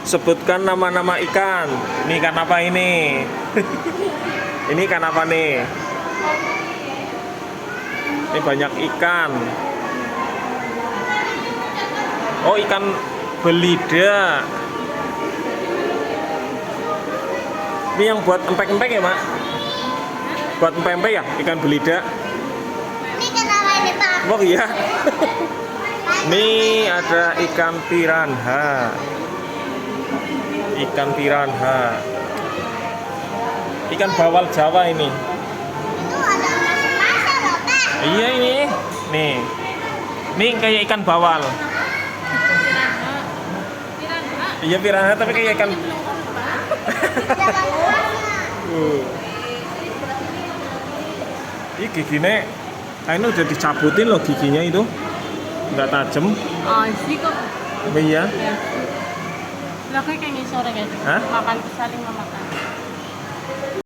Sebutkan nama-nama ikan. Ini ikan apa ini? Ini ikan apa nih? Ini banyak ikan. Oh, ikan belida. Ini yang buat empek-empek ya, Mak? Buat empek-empek ya, ikan belida. Ini kenapa ini, Pak? Oh iya. Ini ada ikan piranha. Ikan piranha. Ikan bawal Jawa ini. Itu ada masa loh, Pak. Iya ini. Nih. Ini kayak ikan bawal. Iya piranha tapi kayak ikan. Jangan lupa. Ini giginya, ini udah dicabutin loh giginya itu, nggak tajam. Sih kok. Iya. Lah kayak ngisore guys. Hah? Makan saling memakan.